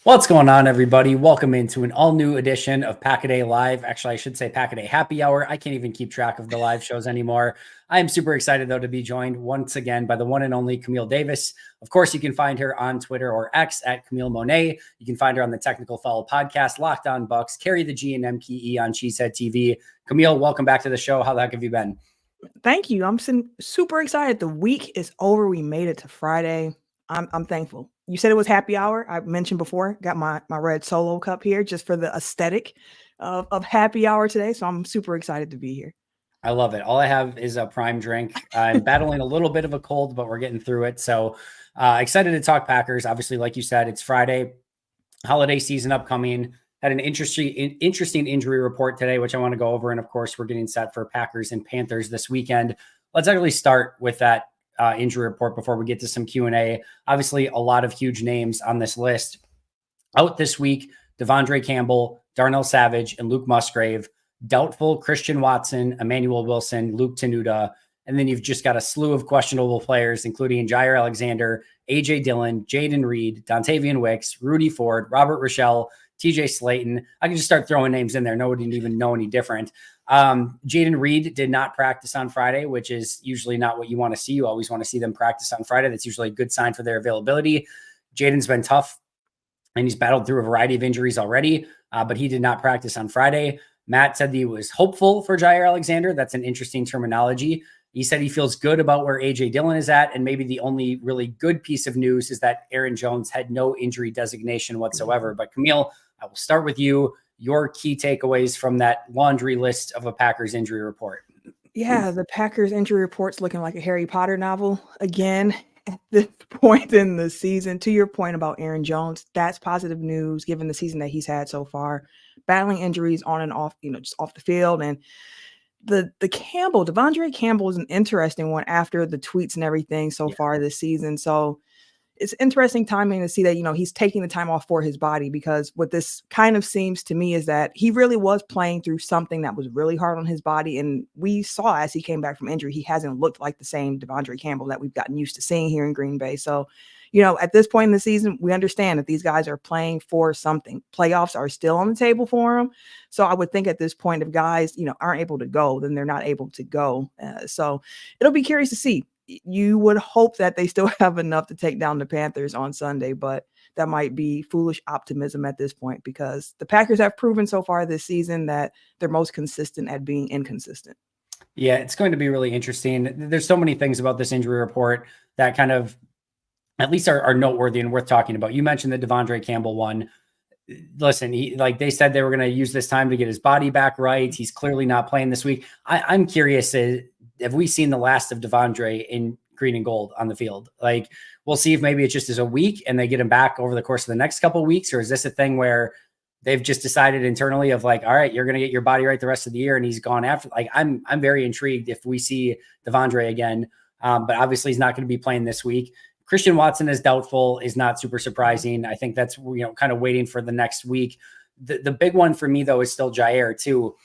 What's going on, everybody? Welcome into an all-new edition of Pack-A-Day Live. Actually, I should say Pack-A-Day Happy Hour. I can't even keep track of the live shows anymore. I am super excited, though, to be joined once again by the one and only Camille Davis. Of course, you can find her on Twitter or X at Camille Monet. You can find her on the Technical Foul podcast, Locked On Bucks, Carry the G and MPE on Cheesehead TV. Camille, welcome back to the show. How the heck have you been? Thank you. I'm super excited. The week is over. We made it to Friday. I'm thankful. You said it was happy hour. I mentioned before, got my red Solo cup here just for the aesthetic of happy hour today. So I'm super excited to be here. I love it. All I have is a prime drink. I'm battling a little bit of a cold, but we're getting through it. So excited to talk Packers. Obviously, like you said, it's Friday, holiday season upcoming. Had an interesting injury report today, which I want to go over. And of course, we're getting set for Packers and Panthers this weekend. Let's actually start with that injury report before we get to some Q&A. Obviously, a lot of huge names on this list. Out this week, Devondre Campbell, Darnell Savage, and Luke Musgrave. Doubtful, Christian Watson, Emmanuel Wilson, Luke Tenuta. And then you've just got a slew of questionable players, including Jair Alexander, A.J. Dillon, Jaden Reed, Dontavian Wicks, Rudy Ford, Robert Rochelle, TJ Slayton. I can just start throwing names in there. Nobody didn't even know any different. Jaden Reed did not practice on Friday, which is usually not what you want to see. You always want to see them practice on Friday. That's usually a good sign for their availability. Jaden's been tough, and he's battled through a variety of injuries already, but he did not practice on Friday. Matt said he was hopeful for Jair Alexander. That's an interesting terminology. He said he feels good about where A.J. Dillon is at, and maybe the only really good piece of news is that Aaron Jones had no injury designation whatsoever. But Camille, I will start with you. Your key takeaways from that laundry list of a Packers injury report. Yeah, the Packers injury report's looking like a Harry Potter novel again at this point in the season. To your point about Aaron Jones, that's positive news given the season that he's had so far. Battling injuries on and off, just off the field. And the Devondre Campbell is an interesting one after the tweets and everything so far this season. So it's interesting timing to see that, he's taking the time off for his body, because what this kind of seems to me is that he really was playing through something that was really hard on his body. And we saw as he came back from injury, he hasn't looked like the same Devondre Campbell that we've gotten used to seeing here in Green Bay. So, at this point in the season, we understand that these guys are playing for something. Playoffs are still on the table for them. So I would think at this point, if guys, aren't able to go, then they're not able to go. So it'll be curious to see. You would hope that they still have enough to take down the Panthers on Sunday, but that might be foolish optimism at this point, because the Packers have proven so far this season that they're most consistent at being inconsistent. Yeah, it's going to be really interesting. There's so many things about this injury report that kind of at least are noteworthy and worth talking about. You mentioned the Devondre Campbell one. Listen, they said they were going to use this time to get his body back right. He's clearly not playing this week. I'm curious, have we seen the last of Devondre in green and gold on the field? We'll see if maybe it just is a week and they get him back over the course of the next couple of weeks, or is this a thing where they've just decided internally of all right, you're going to get your body right the rest of the year, and he's gone after. I'm very intrigued if we see Devondre again, but obviously he's not going to be playing this week. Christian Watson is doubtful, is not super surprising. I think that's kind of waiting for the next week. The big one for me though is still Jair too.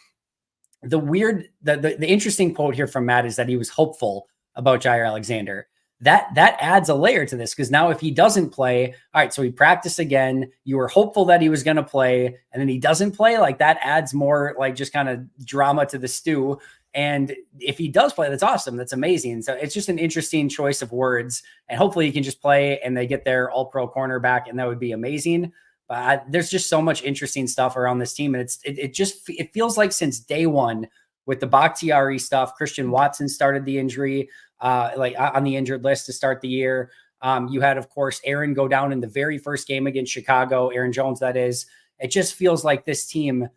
The interesting quote here from Matt is that he was hopeful about Jair Alexander. That adds a layer to this, because now if he doesn't play, all right, so he practiced again, you were hopeful that he was going to play, and then he doesn't play, that adds more just kind of drama to the stew. And if he does play, that's awesome. That's amazing. So it's just an interesting choice of words, and hopefully he can just play and they get their all-pro cornerback, and that would be amazing. But there's just so much interesting stuff around this team. And it feels like since day one with the Bakhtiari stuff, Christian Watson started the injury, on the injured list to start the year. You had, of course, Aaron go down in the very first game against Chicago, Aaron Jones, that is. It just feels like this team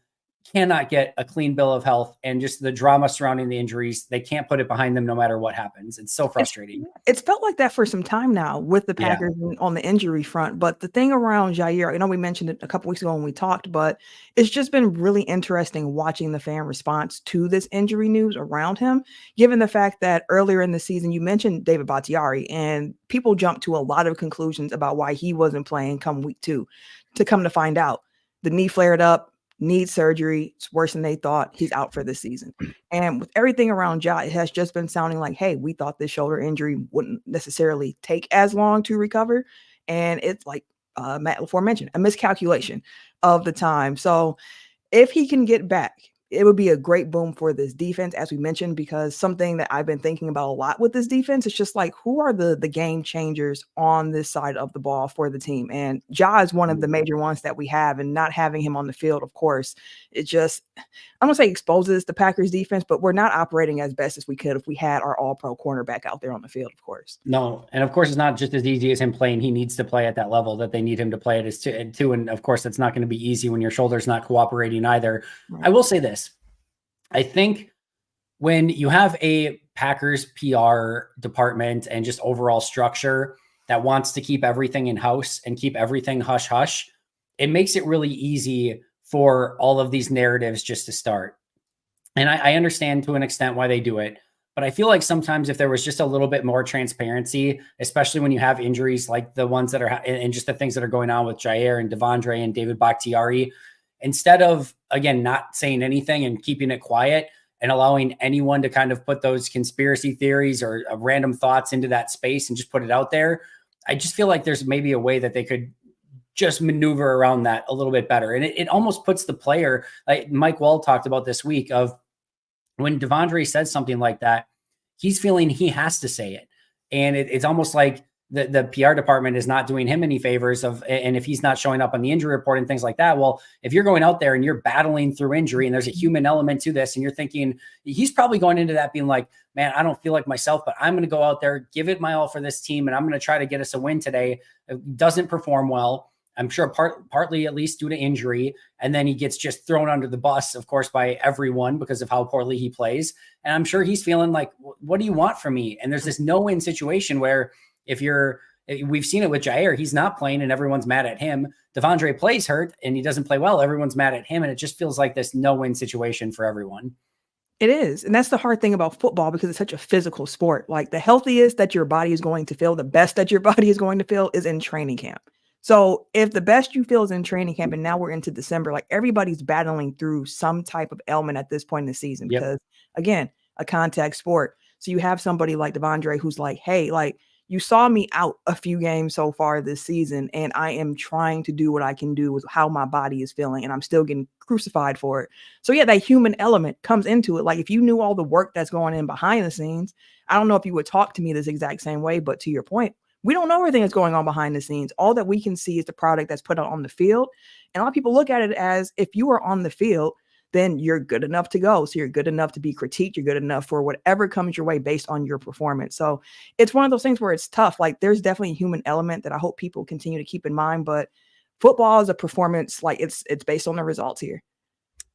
cannot get a clean bill of health, and just the drama surrounding the injuries, they can't put it behind them no matter what happens. It's so frustrating. It's felt like that for some time now with the Packers on the injury front. But the thing around Jair, I know we mentioned it a couple weeks ago when we talked, but it's just been really interesting watching the fan response to this injury news around him, given the fact that earlier in the season, you mentioned David Bakhtiari, and people jumped to a lot of conclusions about why he wasn't playing come week 2. To come to find out, the knee flared up, needs surgery. It's worse than they thought. He's out for this season. And with everything around Ja, it has just been sounding like, hey, we thought this shoulder injury wouldn't necessarily take as long to recover. And it's like Matt LaFleur mentioned, a miscalculation of the time. So if he can get back, it would be a great boom for this defense, as we mentioned, because something that I've been thinking about a lot with this defense is just like, who are the game changers on this side of the ball for the team? And Ja is one of the major ones that we have, and not having him on the field, of course, it just, I'm gonna say exposes the Packers defense, but we're not operating as best as we could if we had our all-pro cornerback out there on the field, of course. No, and of course it's not just as easy as him playing. He needs to play at that level that they need him to play at as too. And of course, it's not going to be easy when your shoulder's not cooperating either. Right. I will say this. I think when you have a Packers PR department and just overall structure that wants to keep everything in-house and keep everything hush-hush, it makes it really easy for all of these narratives just to start. And I understand to an extent why they do it. But I feel like sometimes if there was just a little bit more transparency, especially when you have injuries like the ones that are, and just the things that are going on with Jair and Devondre and David Bakhtiari, instead of, again, not saying anything and keeping it quiet and allowing anyone to kind of put those conspiracy theories or random thoughts into that space and just put it out there, I just feel like there's maybe a way that they could just maneuver around that a little bit better. And it almost puts the player, like Mike Wall talked about this week, of when Devondre says something like that, he's feeling he has to say it. And it's almost like the PR department is not doing him any favors and if he's not showing up on the injury report and things like that, well, if you're going out there and you're battling through injury and there's a human element to this, and you're thinking, he's probably going into that being like, man, I don't feel like myself, but I'm going to go out there, give it my all for this team. And I'm going to try to get us a win today. It doesn't perform well. I'm sure partly at least due to injury. And then he gets just thrown under the bus, of course, by everyone because of how poorly he plays. And I'm sure he's feeling like, what do you want from me? And there's this no-win situation where we've seen it with Jair, he's not playing and everyone's mad at him. Devondre plays hurt and he doesn't play well. Everyone's mad at him. And it just feels like this no-win situation for everyone. It is. And that's the hard thing about football, because it's such a physical sport. Like, the healthiest that your body is going to feel, the best that your body is going to feel is in training camp. So if the best you feel is in training camp, and now we're into December, like, everybody's battling through some type of ailment at this point in the season, because again, a contact sport. So you have somebody like Devondre who's like, hey, like, you saw me out a few games so far this season, and I am trying to do what I can do with how my body is feeling, and I'm still getting crucified for it. So yeah, that human element comes into it. Like, if you knew all the work that's going in behind the scenes, I don't know if you would talk to me this exact same way, but to your point, we don't know everything that's going on behind the scenes. All that we can see is the product that's put out on the field. And a lot of people look at it as, if you are on the field, then you're good enough to go. So you're good enough to be critiqued. You're good enough for whatever comes your way based on your performance. So it's one of those things where it's tough. Like, there's definitely a human element that I hope people continue to keep in mind. But football is a performance. Like, it's based on the results here.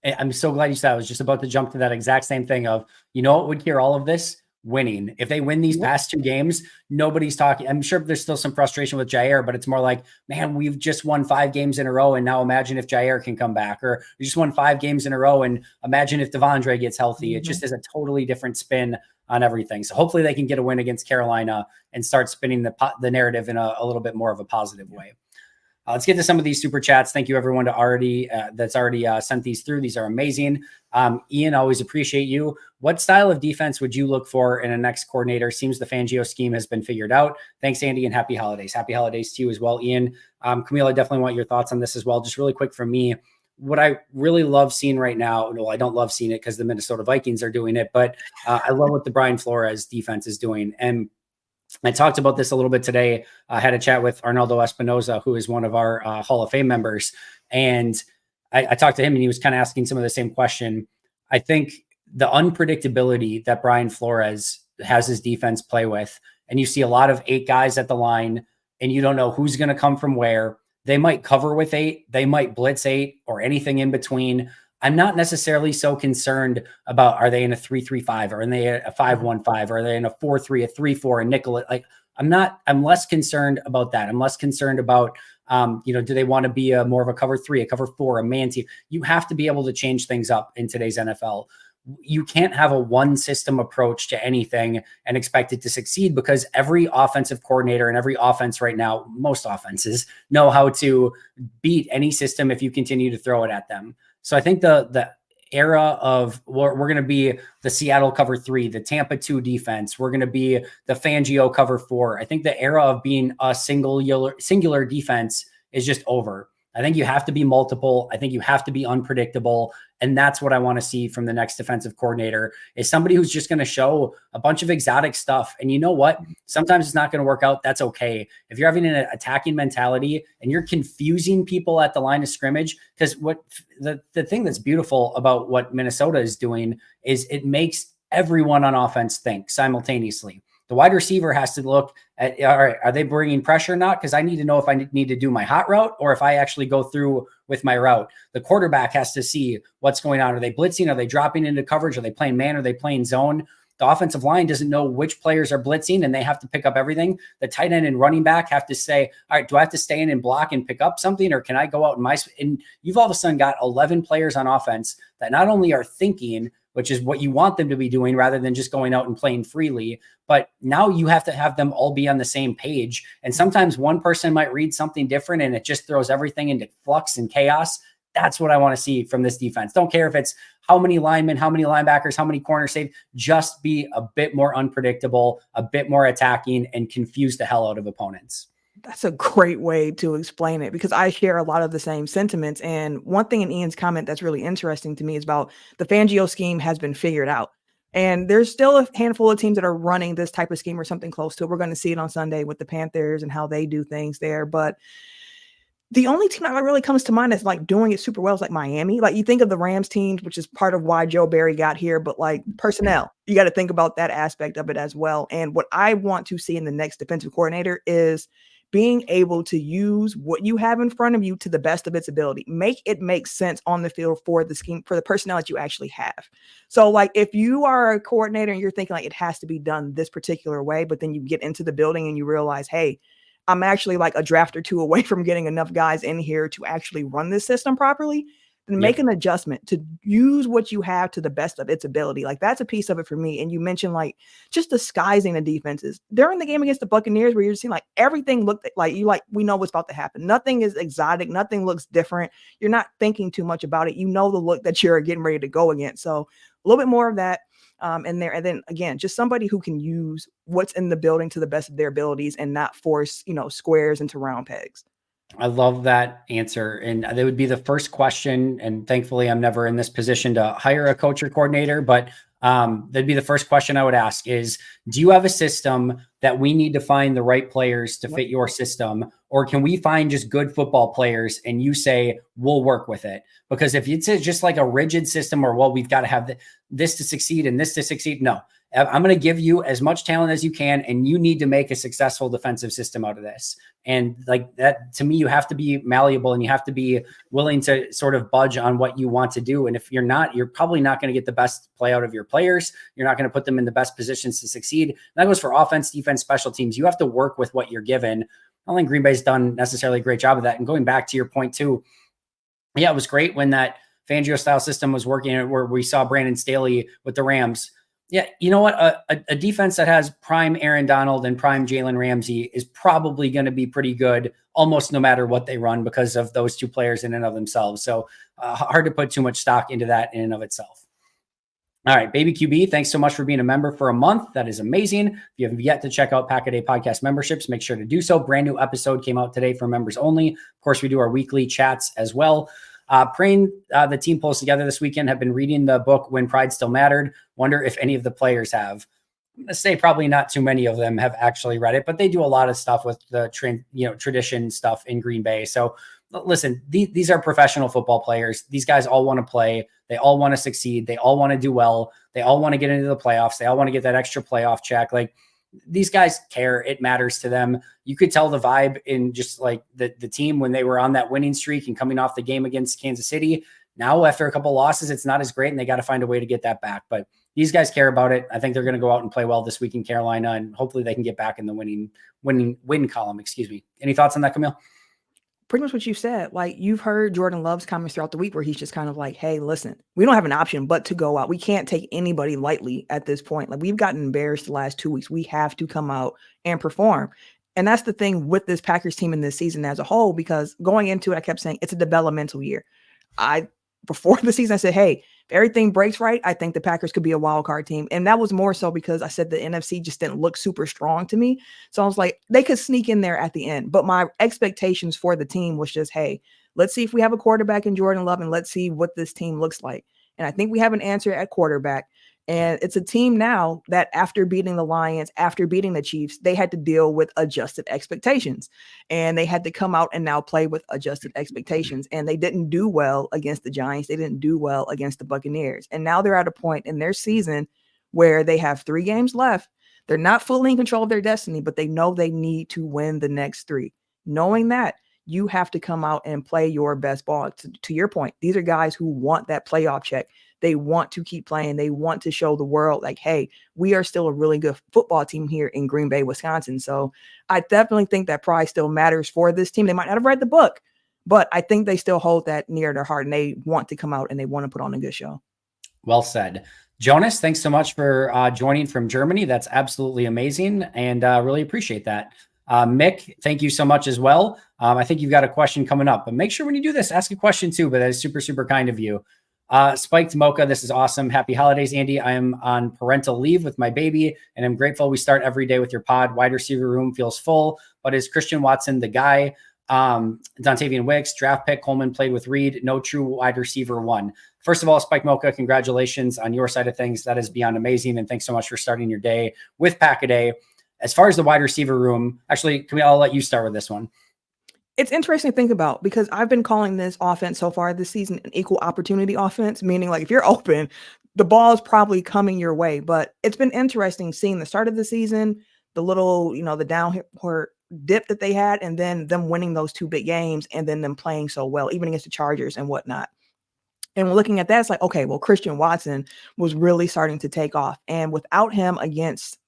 I'm so glad you said. I was just about to jump to that exact same thing of, you know what would cure all of this? Winning. If they win these past 2 games, nobody's talking. I'm sure there's still some frustration with Jair, but it's more like, man, we've just won 5 games in a row. And now imagine if Jair can come back, or we just won 5 games in a row. And imagine if Devondre gets healthy. It just is a totally different spin on everything. So hopefully they can get a win against Carolina and start spinning the narrative in a little bit more of a positive way. Let's get to some of these super chats. Thank you, everyone, that's already sent these through. These are amazing. Ian, always appreciate you. What style of defense would you look for in a next coordinator? Seems the Fangio scheme has been figured out. Thanks, Andy, and happy holidays. Happy holidays to you as well, Ian. Camille, I definitely want your thoughts on this as well. Just really quick from me, what I really love seeing right now, well, I don't love seeing it because the Minnesota Vikings are doing it, but I love what the Brian Flores defense is doing. And I talked about this a little bit today. I had a chat with Arnaldo Espinoza, who is one of our Hall of Fame members. And I talked to him and he was kind of asking some of the same question. I think the unpredictability that Brian Flores has his defense play with, and you see a lot of 8 guys at the line and you don't know who's going to come from where. They might cover with 8, they might blitz 8, or anything in between. I'm not necessarily so concerned about, are they in a 3-3-5, or are they a 5-1-5, or are they in a 4-3, a 3-4, a nickel? Like, I'm less concerned about that. I'm less concerned about, do they want to be more of a cover 3, a cover 4, a man team? You have to be able to change things up in today's NFL. You can't have a one system approach to anything and expect it to succeed, because every offensive coordinator and every offense right now, most offenses know how to beat any system if you continue to throw it at them. So I think the era of, we're going to be the Seattle cover 3, the Tampa 2 defense, we're going to be the Fangio cover 4. I think the era of being a singular defense is just over. I think you have to be multiple. I think you have to be unpredictable. And that's what I want to see from the next defensive coordinator, is somebody who's just going to show a bunch of exotic stuff. And you know what? Sometimes it's not going to work out. That's okay. If you're having an attacking mentality and you're confusing people at the line of scrimmage, because what the thing that's beautiful about what Minnesota is doing is it makes everyone on offense think simultaneously. The wide receiver has to look at, all right, are they bringing pressure or not? Because I need to know if I need to do my hot route or if I actually go through with my route. The quarterback has to see what's going on. Are they blitzing? Are they dropping into coverage? Are they playing man? Are they playing zone? The offensive line doesn't know which players are blitzing, and they have to pick up everything. The tight end and running back have to say, all right, do I have to stay in and block and pick up something, or can I go out in my – and you've all of a sudden got 11 players on offense that not only are thinking, which is what you want them to be doing rather than just going out and playing freely, but now you have to have them all be on the same page. And sometimes one person might read something different and it just throws everything into flux and chaos. That's what I want to see from this defense. Don't care if it's how many linemen, how many linebackers, how many corners saved. Just be a bit more unpredictable, a bit more attacking, and confuse the hell out of opponents. That's a great way to explain it, because I share a lot of the same sentiments. And one thing in Ian's comment that's really interesting to me is about the Fangio scheme has been figured out. And there's still a handful of teams that are running this type of scheme or something close to it. We're going to see it on Sunday with the Panthers and how they do things there. But the only team that really comes to mind that's like doing it super well is like Miami. Like you think of the Rams teams, which is part of why Joe Barry got here, but like personnel, you got to think about that aspect of it as well. And what I want to see in the next defensive coordinator is being able to use what you have in front of you to the best of its ability. Make it make sense on the field for the scheme, for the personnel that you actually have. So like if you are a coordinator and you're thinking like it has to be done this particular way, but then you get into the building and you realize, hey, I'm actually like a draft or two away from getting enough guys in here to actually run this system properly, then make an adjustment to use what you have to the best of its ability. Like that's a piece of it for me. And you mentioned like just disguising the defenses during the game against the Buccaneers, where you're seeing like everything looked like we know what's about to happen. Nothing is exotic. Nothing looks different. You're not thinking too much about it. You know the look that you're getting ready to go against. So a little bit more of that in there. And then again, just somebody who can use what's in the building to the best of their abilities and not force, squares into round pegs. I love that answer. And that would be the first question. And thankfully, I'm never in this position to hire a coach or coordinator, but that'd be the first question I would ask is, do you have a system that we need to find the right players to fit your system? Or can we find just good football players and you say, we'll work with it? Because if it's just like a rigid system or, well, we've got to have this to succeed and this to succeed. No, I'm going to give you as much talent as you can, and you need to make a successful defensive system out of this. And like that, to me, you have to be malleable and you have to be willing to sort of budge on what you want to do. And if you're not, you're probably not going to get the best play out of your players. You're not going to put them in the best positions to succeed. And that goes for offense, defense, special teams. You have to work with what you're given. I don't think Green Bay's done necessarily a great job of that. And going back to your point too, yeah, it was great when that Fangio style system was working, where we saw Brandon Staley with the Rams. Yeah, you know what? A defense that has prime Aaron Donald and prime Jalen Ramsey is probably going to be pretty good almost no matter what they run because of those two players in and of themselves. So hard to put too much stock into that in and of itself. All right, Baby QB, thanks so much for being a member for a month. That is amazing. If you have yet to check out Pack a Day podcast memberships, make sure to do so. Brand new episode came out today for members only. Of course, we do our weekly chats as well. Praying the team pulls together this weekend. Have been reading the book When Pride Still Mattered. Wonder if any of the players have. I'm going to say probably not too many of them have actually read it, but they do a lot of stuff with the tradition stuff in Green Bay. So listen, these are professional football players. These guys all want to play. They all want to succeed. They all want to do well. They all want to get into the playoffs. They all want to get that extra playoff check. Like, these guys care. It matters to them. You could tell the vibe in just like the team when they were on that winning streak and coming off the game against Kansas City. Now, after a couple losses, it's not as great, and they got to find a way to get that back. But these guys care about it. I think they're going to go out and play well this week in Carolina, and hopefully they can get back in the win column. Excuse me. Any thoughts on that, Camille? Pretty much what you said. Like, you've heard Jordan Love's comments throughout the week where he's just kind of like, hey, listen, we don't have an option but to go out. We can't take anybody lightly at this point. Like, we've gotten embarrassed the last 2 weeks. We have to come out and perform. And that's the thing with this Packers team in this season as a whole, because going into it, I kept saying it's a developmental year. Before the season, I said, hey, If everything breaks right, I think the Packers could be a wild card team. And that was more so because I said the NFC just didn't look super strong to me. So I was like, they could sneak in there at the end. But my expectations for the team was just, hey, let's see if we have a quarterback in Jordan Love, and let's see what this team looks like. And I think we have an answer at quarterback. And it's a team now that after beating the Lions, after beating the Chiefs, they had to deal with adjusted expectations. And they had to come out and now play with adjusted expectations. And they didn't do well against the Giants. They didn't do well against the Buccaneers. And now they're at a point in their season where they have 3 games left. They're not fully in control of their destiny, but they know they need to win the next 3. Knowing that, you have to come out and play your best ball. To your point, these are guys who want that playoff check. They want to keep playing. They want to show the world like, hey, we are still a really good football team here in Green Bay, Wisconsin. So I definitely think that pride still matters for this team. They might not have read the book, but I think they still hold that near their heart, and they want to come out and they want to put on a good show. Well said. Jonas, thanks so much for joining from Germany. That's absolutely amazing, and really appreciate that. Mick, thank you so much as well. I think you've got a question coming up, but make sure when you do this, ask a question too, but that is super, super kind of you. Spiked Mocha, this is awesome. Happy holidays, Andy. I am on parental leave with my baby, and I'm grateful we start every day with your pod. Wide receiver room feels full, but is Christian Watson the guy? Dontavian Wicks, draft pick, Coleman played with Reed, no true wide receiver 1. First of all, Spike Mocha, congratulations on your side of things. That is beyond amazing, and thanks so much for starting your day with Pack-A-Day. As far as the wide receiver room, actually, I'll let you start with this one. It's interesting to think about because I've been calling this offense so far this season an equal opportunity offense, meaning like if you're open, the ball is probably coming your way. But it's been interesting seeing the start of the season, the little, the downward dip that they had, and then them winning those 2 big games and then them playing so well, even against the Chargers and whatnot. And looking at that, it's like, okay, well, Christian Watson was really starting to take off. And without him against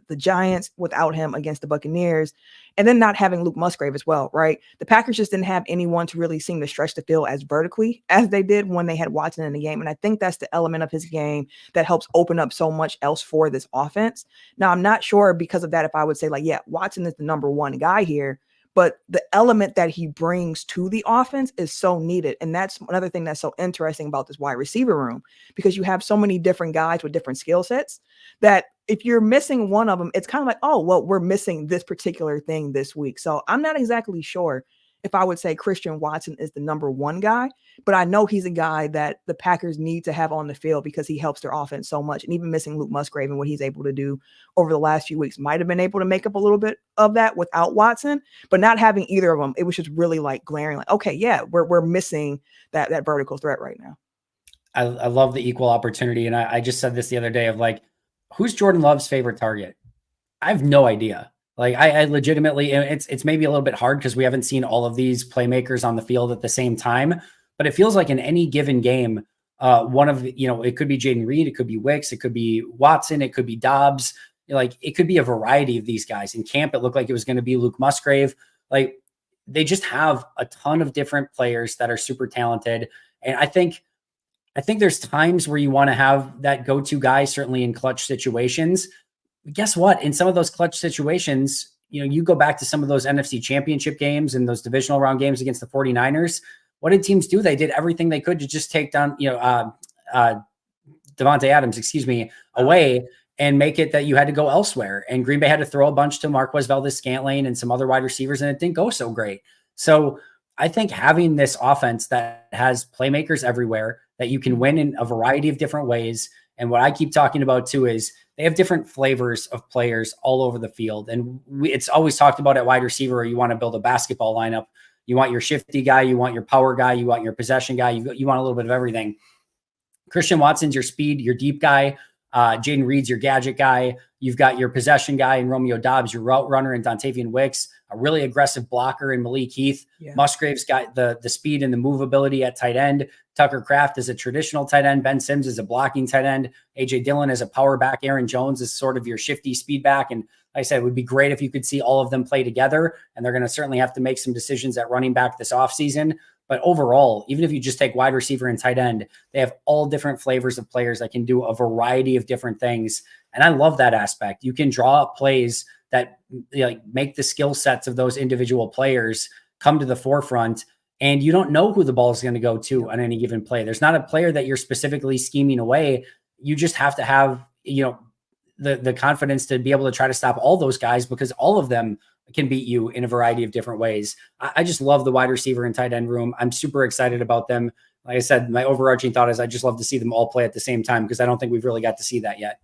the Giants, without him against the Buccaneers, and then not having Luke Musgrave as well, right? The Packers just didn't have anyone to really seem to stretch the field as vertically as they did when they had Watson in the game. And I think that's the element of his game that helps open up so much else for this offense. Now, I'm not sure because of that if I would say, like, yeah, Watson is the number 1 guy here. But the element that he brings to the offense is so needed. And that's another thing that's so interesting about this wide receiver room, because you have so many different guys with different skill sets that if you're missing one of them, it's kind of like, oh, well, we're missing this particular thing this week. So I'm not exactly sure if I would say Christian Watson is the number 1 guy, but I know he's a guy that the Packers need to have on the field because he helps their offense so much. And even missing Luke Musgrave and what he's able to do over the last few weeks might have been able to make up a little bit of that without Watson, but not having either of them, it was just really like glaring, like, okay, yeah, we're missing that vertical threat right now. I love the equal opportunity. And I just said this the other day of like, who's Jordan Love's favorite target? I have no idea. Like I legitimately, it's maybe a little bit hard because we haven't seen all of these playmakers on the field at the same time, but it feels like in any given game, one of, it could be Jaden Reed, it could be Wicks, it could be Watson, it could be Dobbs. Like it could be a variety of these guys. In camp, it looked like it was going to be Luke Musgrave. Like they just have a ton of different players that are super talented. And I think there's times where you want to have that go-to guy, certainly in clutch situations. Guess what? In some of those clutch situations, you go back to some of those NFC championship games and those divisional round games against the 49ers. What did teams do? They did everything they could to just take down, Devontae Adams, away and make it that you had to go elsewhere. And Green Bay had to throw a bunch to Marquez Valdes-Scantling and some other wide receivers, and it didn't go so great. So I think having this offense that has playmakers everywhere, that you can win in a variety of different ways. And what I keep talking about too is they have different flavors of players all over the field. And it's always talked about at wide receiver, where you want to build a basketball lineup. You want your shifty guy, you want your power guy, you want your possession guy, you want a little bit of everything. Christian Watson's your speed, your deep guy. Jaden Reed's your gadget guy. You've got your possession guy in Romeo Dobbs, your route runner in Dontavian Wicks, a really aggressive blocker in Malik Heath. Yeah. Musgrave's got the speed and the movability at tight end. Tucker Kraft is a traditional tight end. Ben Sims is a blocking tight end. AJ Dillon is a power back. Aaron Jones is sort of your shifty speed back. And like I said, it would be great if you could see all of them play together. And they're going to certainly have to make some decisions at running back this offseason. But overall, even if you just take wide receiver and tight end, they have all different flavors of players that can do a variety of different things. And I love that aspect. You can draw up plays that make the skill sets of those individual players come to the forefront. and you don't know who the ball is going to go to on any given play. There's not a player that you're specifically scheming away. You just have to have, the confidence to be able to try to stop all those guys, because all of them can beat you in a variety of different ways. I just love the wide receiver and tight end room. I'm super excited about them. Like I said, my overarching thought is I just love to see them all play at the same time, because I don't think we've really got to see that yet.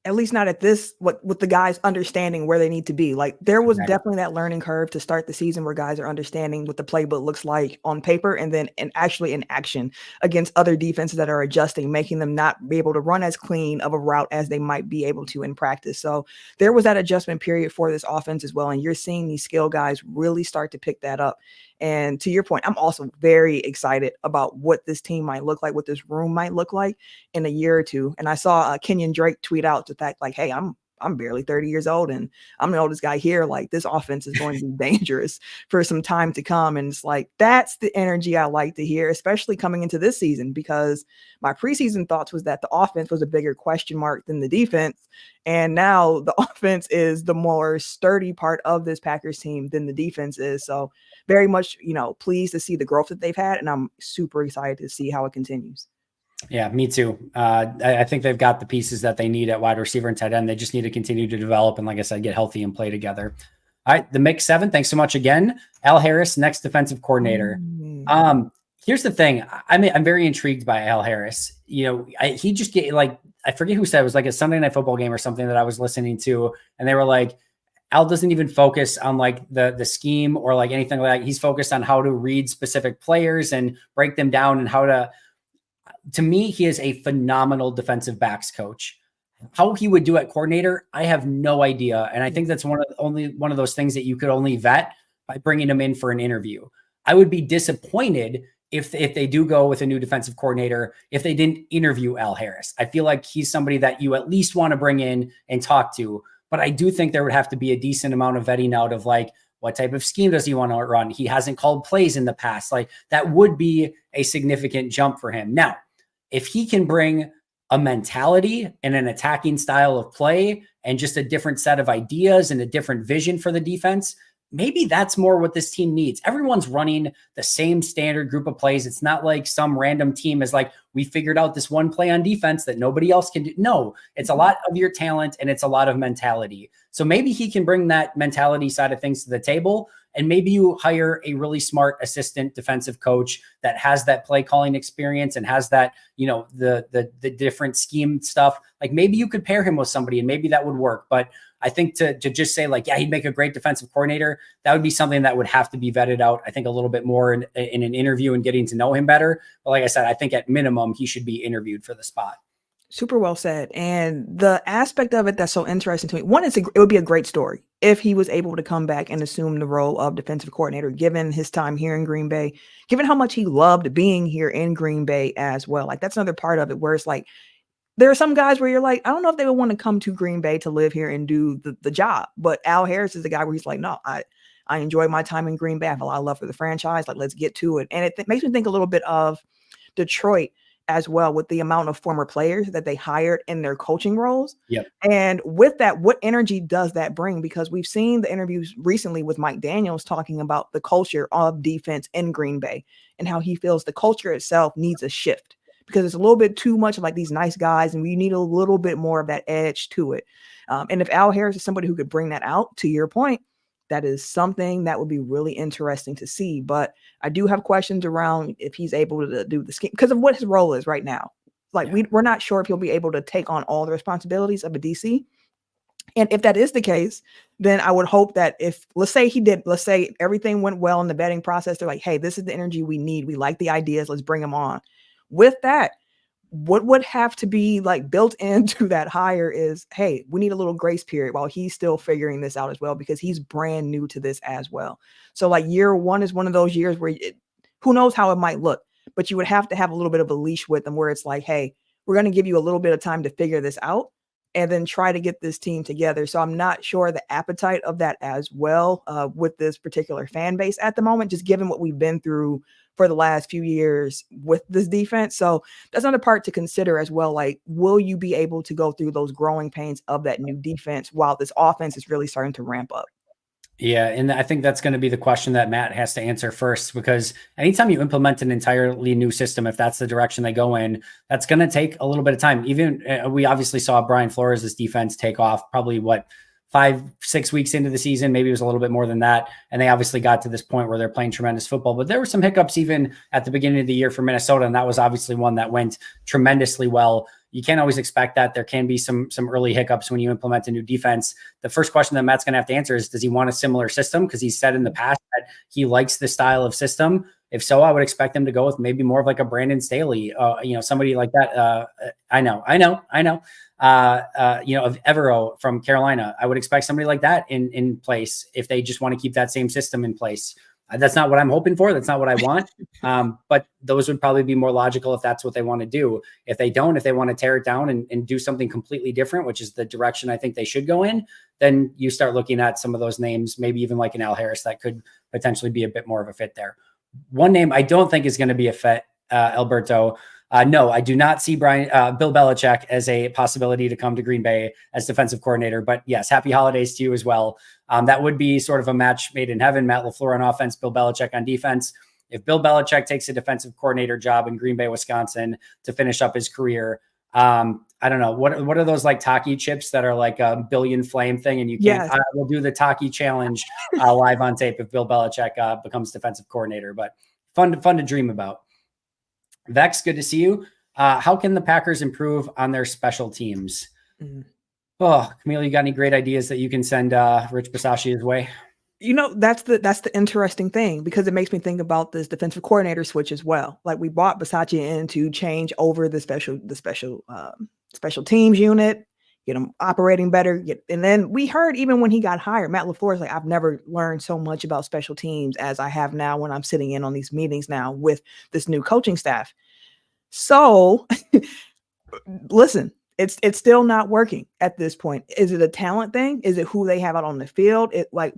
At least not at this, with the guys understanding where they need to be. Like, there was definitely that learning curve to start the season where guys are understanding what the playbook looks like on paper, and then actually in action against other defenses that are adjusting, making them not be able to run as clean of a route as they might be able to in practice. So there was that adjustment period for this offense as well. And you're seeing these skill guys really start to pick that up. And to your point, I'm also very excited about what this team might look like, what this room might look like in a year or two. And I saw Kenyon Drake tweet out the fact, like, hey, I'm barely 30 years old and I'm the oldest guy here. Like, this offense is going to be dangerous for some time to come. And it's like, that's the energy I like to hear, especially coming into this season, because my preseason thoughts was that the offense was a bigger question mark than the defense. And now the offense is the more sturdy part of this Packers team than the defense is. So very much, pleased to see the growth that they've had. And I'm super excited to see how it continues. Yeah, me too. I think they've got the pieces that they need at wide receiver and tight end. They just need to continue to develop and, like I said, get healthy and play together. All right, the Mix 7. Thanks so much again. Al Harris, next defensive coordinator. Here's the thing. I'm very intrigued by Al Harris. He just get, like, I forget who said it was like a Sunday Night Football game or something that I was listening to, and they were like, Al doesn't even focus on like the scheme or like anything like that. He's focused on how to read specific players and break them down and how to me, he is a phenomenal defensive backs coach. How he would do at coordinator, I have no idea. And I think that's one of those things that you could only vet by bringing him in for an interview. I would be disappointed if they do go with a new defensive coordinator, if they didn't interview Al Harris. I feel like he's somebody that you at least want to bring in and talk to. But I do think there would have to be a decent amount of vetting out of, like, what type of scheme does he want to run? He hasn't called plays in the past. Like, that would be a significant jump for him. Now, if he can bring a mentality and an attacking style of play and just a different set of ideas and a different vision for the defense, maybe that's more what this team needs. Everyone's running the same standard group of plays. It's not like some random team is like, we figured out this one play on defense that nobody else can do. No, it's a lot of your talent and it's a lot of mentality. So maybe he can bring that mentality side of things to the table. And maybe you hire a really smart assistant defensive coach that has that play calling experience and has that, the different scheme stuff. Like, maybe you could pair him with somebody and maybe that would work. But I think to just say, like, yeah, he'd make a great defensive coordinator, that would be something that would have to be vetted out, I think, a little bit more in an interview and getting to know him better. But like I said, I think at minimum, he should be interviewed for the spot. Super well said. And the aspect of it that's so interesting to me, one, it would be a great story if he was able to come back and assume the role of defensive coordinator, given his time here in Green Bay, given how much he loved being here in Green Bay as well. Like, that's another part of it where it's like, there are some guys where you're like, I don't know if they would want to come to Green Bay to live here and do the job. But Al Harris is the guy where he's like, no, I enjoy my time in Green Bay. I have a lot of love for the franchise. Like, let's get to it. And it makes me think a little bit of Detroit as well, with the amount of former players that they hired in their coaching roles. Yep. And with that, what energy does that bring? Because we've seen the interviews recently with Mike Daniels talking about the culture of defense in Green Bay and how he feels the culture itself needs a shift, because it's a little bit too much of like these nice guys and we need a little bit more of that edge to it. And if Al Harris is somebody who could bring that out, to your point, that is something that would be really interesting to see. But I do have questions around if he's able to do the scheme because of what his role is right now. Like, we're not sure if he'll be able to take on all the responsibilities of a DC. And if that is the case, then I would hope that let's say everything went well in the vetting process. They're like, hey, this is the energy we need. We like the ideas. Let's bring them on. With that, what would have to be like built into that hire is, hey, we need a little grace period while he's still figuring this out as well, because he's brand new to this as well. So like year one is one of those years where who knows how it might look, but you would have to have a little bit of a leash with them where it's like, hey, we're going to give you a little bit of time to figure this out and then try to get this team together. So I'm not sure the appetite of that as well with this particular fan base at the moment, just given what we've been through for the last few years with this defense. So that's another part to consider as well. Like, will you be able to go through those growing pains of that new defense while this offense is really starting to ramp up? Yeah, and I think that's going to be the question that Matt has to answer first, because anytime you implement an entirely new system, if that's the direction they go in, that's going to take a little bit of time. Even we obviously saw Brian Flores' defense take off probably 5-6 weeks into the season, maybe it was a little bit more than that. And they obviously got to this point where they're playing tremendous football, but there were some hiccups even at the beginning of the year for Minnesota. And that was obviously one that went tremendously well. You can't always expect that. There can be some early hiccups when you implement a new defense. The first question that Matt's going to have to answer is, does he want a similar system? Because he's said in the past that he likes the style of system. If so, I would expect him to go with maybe more of like a Brandon Staley, somebody like that. I know. Of Evero from Carolina. I would expect somebody like that in place if they just want to keep that same system in place. That's not what I'm hoping for. That's not what I want. But those would probably be more logical if that's what they want to do. If they don't, if they want to tear it down and do something completely different, which is the direction I think they should go in, then you start looking at some of those names, maybe even like an Al Harris that could potentially be a bit more of a fit there. One name I don't think is going to be a fit, Alberto. No, I do not see Bill Belichick as a possibility to come to Green Bay as defensive coordinator. But yes, happy holidays to you as well. That would be sort of a match made in heaven. Matt LaFleur on offense, Bill Belichick on defense. If Bill Belichick takes a defensive coordinator job in Green Bay, Wisconsin to finish up his career, I don't know. What are those like Taki chips that are like a billion flame thing? And you can't, Yes. we'll do the Taki challenge live on tape if Bill Belichick becomes defensive coordinator, but fun to dream about. Vex, good to see you. How can the Packers improve on their special teams? Mm. Oh, Camille, you got any great ideas that you can send Rich Bisaccia's way? That's the interesting thing, because it makes me think about this defensive coordinator switch as well. Like, we brought Bisaccia in to change over the special teams unit, get them operating better. And then we heard, even when he got hired, Matt LaFleur is like, I've never learned so much about special teams as I have now when I'm sitting in on these meetings now with this new coaching staff. So listen, it's still not working at this point. Is it a talent thing? Is it who they have out on the field?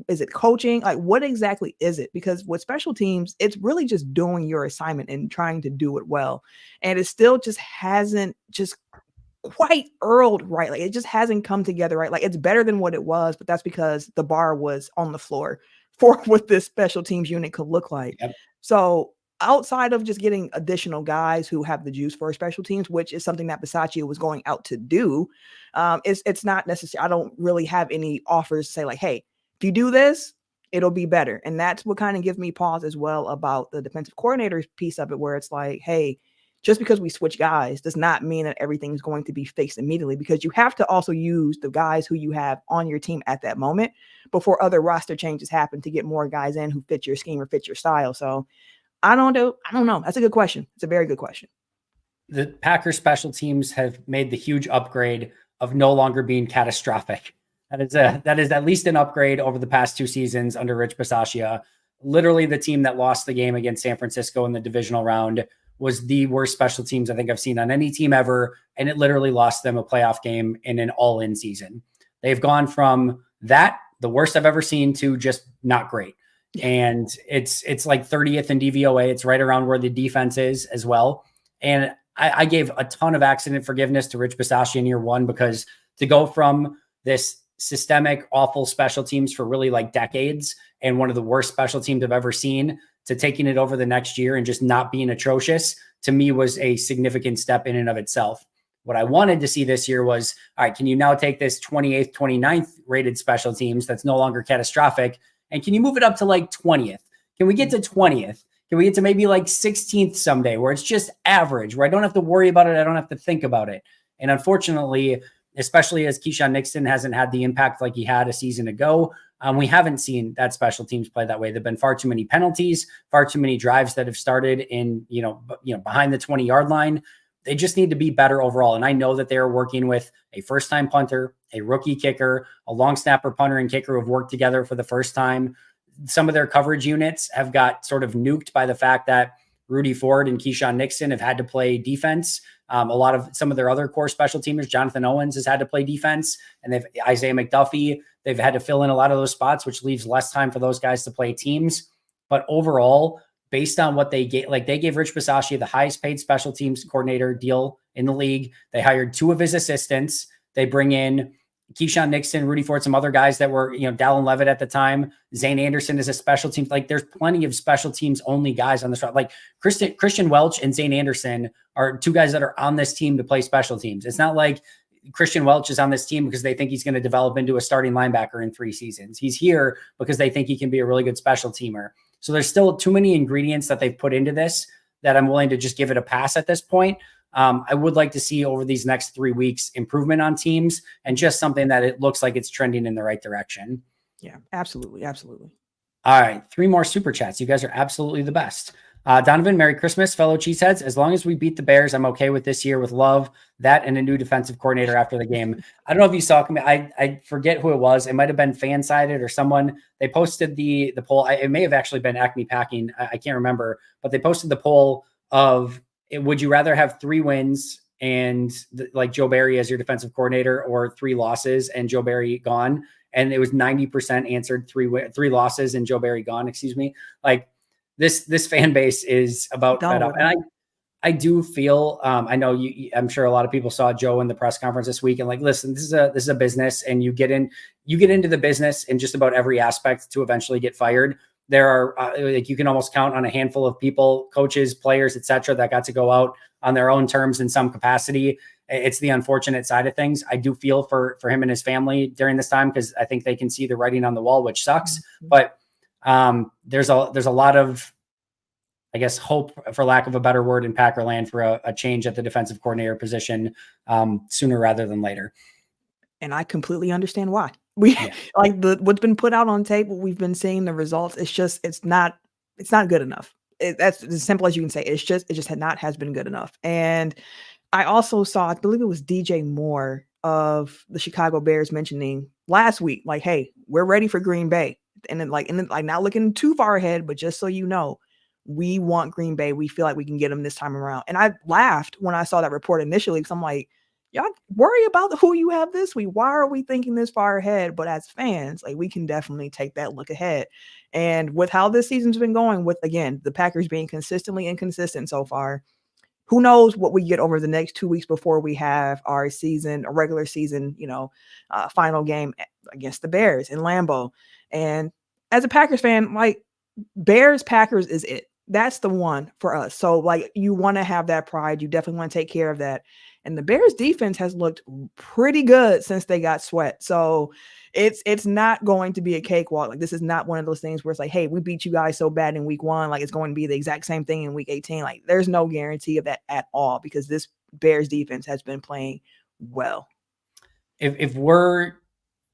Is it coaching? Like, what exactly is it? Because with special teams, it's really just doing your assignment and trying to do it well. And it still just hasn't just quite earled right. Like, it just hasn't come together right. Like, it's better than what it was, but that's because the bar was on the floor for what this special teams unit could look like. Yep. So outside of just getting additional guys who have the juice for special teams, which is something that Bisaccia was going out to do, it's not necessary. I don't really have any offers to say like, hey, if you do this, it'll be better. And that's what kind of gives me pause as well about the defensive coordinator piece of it, where it's like, hey, just because we switch guys does not mean that everything's going to be fixed immediately, because you have to also use the guys who you have on your team at that moment before other roster changes happen to get more guys in who fit your scheme or fit your style. So I don't know. That's a good question. It's a very good question. The Packers special teams have made the huge upgrade of no longer being catastrophic. That is at least an upgrade over the past 2 seasons under Rich Bisaccia. Literally, the team that lost the game against San Francisco in the divisional round was the worst special teams I think I've seen on any team ever, and it literally lost them a playoff game in an all-in season. They've gone from that, the worst I've ever seen, to just not great. And it's like 30th in DVOA. It's right around where the defense is as well. And I gave a ton of accident forgiveness to Rich Bisaccia in year 1, because to go from this systemic, awful special teams for really like decades and one of the worst special teams I've ever seen to taking it over the next year and just not being atrocious, to me was a significant step in and of itself. What I wanted to see this year was, all right, can you now take this 28th, 29th rated special teams that's no longer catastrophic, and can you move it up to like 20th? Can we get to 20th? Can we get to maybe like 16th someday, where it's just average, where I don't have to worry about it, I don't have to think about it? And unfortunately, especially as Keyshawn Nixon hasn't had the impact like he had a season ago, we haven't seen that special teams play that way. There've been far too many penalties, far too many drives that have started in, behind the 20-yard line. They just need to be better overall. And I know that they're working with a first-time punter, a rookie kicker, a long snapper, punter, and kicker who have worked together for the first time. Some of their coverage units have got sort of nuked by the fact that Rudy Ford and Keyshawn Nixon have had to play defense. Some of their other core special teamers, Jonathan Owens has had to play defense, and they've Isaiah McDuffie. They've had to fill in a lot of those spots, which leaves less time for those guys to play teams. But overall, based on what they gave, like they gave Rich Bisaccia the highest paid special teams coordinator deal in the league. They hired 2 of his assistants. They bring in Keyshawn Nixon, Rudy Ford, some other guys that were, Dallin Levitt at the time. Zane Anderson is a special team. Like there's plenty of special teams only guys on this roster. Like Christian Welch and Zane Anderson are two guys that are on this team to play special teams. It's not like Christian Welch is on this team because they think he's going to develop into a starting linebacker in 3 seasons. He's here because they think he can be a really good special teamer. So there's still too many ingredients that they've put into this that I'm willing to just give it a pass at this point. I would like to see over these next 3 weeks improvement on teams and just something that it looks like it's trending in the right direction. Yeah, absolutely. Absolutely. All right. 3 more super chats. You guys are absolutely the best. Donovan, Merry Christmas, fellow Cheeseheads. As long as we beat the Bears, I'm okay with this year with Love, that and a new defensive coordinator after the game. I don't know if you saw, I forget who it was. It might've been Fansided or someone. They posted the poll. It may have actually been Acme Packing. I can't remember, but they posted the poll of, would you rather have 3 wins and like Joe Barry as your defensive coordinator, or 3 losses and Joe Barry gone? And it was 90% answered 3 losses and Joe Barry gone. Excuse me. Like this fan base is about fed up. And I do feel, I know I'm sure a lot of people saw Joe in the press conference this week and like, listen, this is a business, and you get into the business in just about every aspect to eventually get fired. There are like you can almost count on a handful of people, coaches, players, etc., that got to go out on their own terms in some capacity. It's the unfortunate side of things. I do feel for him and his family during this time, because I think they can see the writing on the wall, which sucks. But there's a lot of, I guess, hope, for lack of a better word, in Packerland for a change at the defensive coordinator position sooner rather than later. And I completely understand why. Like what's been put out on tape, what we've been seeing, the results, it's not good enough. That's as simple as you can say. It just has been good enough. And I also saw, I believe it was DJ Moore of the Chicago Bears mentioning last week, like, hey, we're ready for Green Bay. And then not looking too far ahead, but just so you know, we want Green Bay. We feel like we can get them this time around. And I laughed when I saw that report initially, because I'm like, y'all worry about who you have this week. Why are we thinking this far ahead? But as fans, like, we can definitely take that look ahead. And with how this season's been going, with, again, the Packers being consistently inconsistent so far, who knows what we get over the next 2 weeks before we have our regular season, final game against the Bears in Lambeau. And as a Packers fan, like, Bears Packers is it. That's the one for us. So, like, you want to have that pride. You definitely want to take care of that. And the Bears defense has looked pretty good since they got Sweat. So it's not going to be a cakewalk. Like, this is not one of those things where it's like, hey, we beat you guys so bad in week 1. Like, it's going to be the exact same thing in week 18. Like, there's no guarantee of that at all, because this Bears defense has been playing well. If we're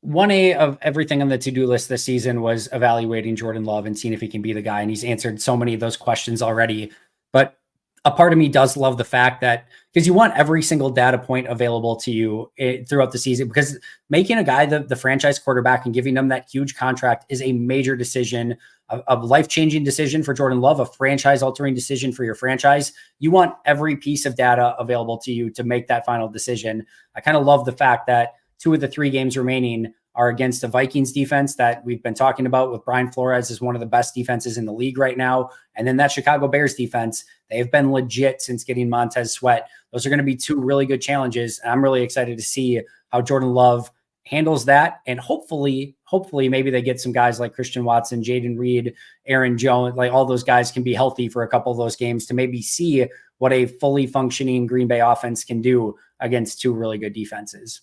1A of everything on the to-do list this season was evaluating Jordan Love and seeing if he can be the guy. And he's answered so many of those questions already. But a part of me does love the fact that, because you want every single data point available to you throughout the season, because making a guy the franchise quarterback and giving him that huge contract is a major decision, a life-changing decision for Jordan Love, a franchise-altering decision for your franchise. You want every piece of data available to you to make that final decision. I kind of love the fact that 2 of the 3 games remaining are against the Vikings defense that we've been talking about, with Brian Flores is one of the best defenses in the league right now. And then that Chicago Bears defense, they've been legit since getting Montez Sweat. Those are going to be 2 really good challenges. I'm really excited to see how Jordan Love handles that. And hopefully maybe they get some guys like Christian Watson, Jaden Reed, Aaron Jones, like all those guys can be healthy for a couple of those games to maybe see what a fully functioning Green Bay offense can do against 2 really good defenses.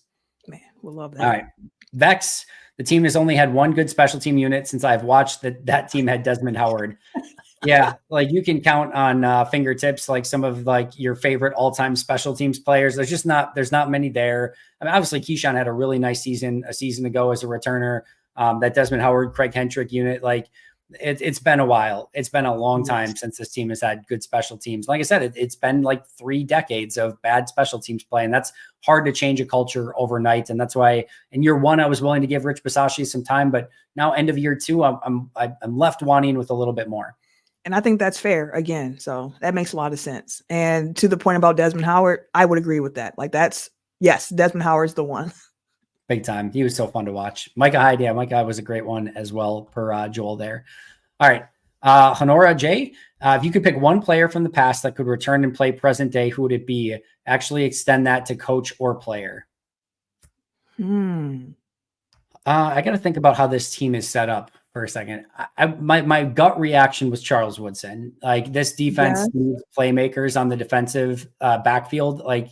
Man, we'll love that. All right. Vex, the team has only had 1 good special team unit since I've watched that team had Desmond Howard. Yeah, like you can count on fingertips like some of like your favorite all-time special teams players. There's not many there. I mean, obviously Keyshawn had a really nice season a season ago as a returner. That Desmond Howard, Craig Hentrick unit, like it's been a while. It's been a long time since this team has had good special teams. Like I said, it's been like 3 decades of bad special teams play, and that's hard to change a culture overnight. And that's why in year 1, I was willing to give Rich Bisaccia some time, but now end of year 2, I'm left wanting with a little bit more. And I think that's fair again. So that makes a lot of sense. And to the point about Desmond Howard, I would agree with that. Like yes, Desmond Howard's the one. Big time. He was so fun to watch. Micah Hyde. Yeah, Micah Hyde was a great one as well, per Joel there. All right. Honora J, if you could pick one player from the past that could return and play present day, who would it be? Actually extend that to coach or player. I got to think about how this team is set up for a second. My gut reaction was Charles Woodson. Like, this Yeah. defense needs playmakers on the defensive backfield. Like,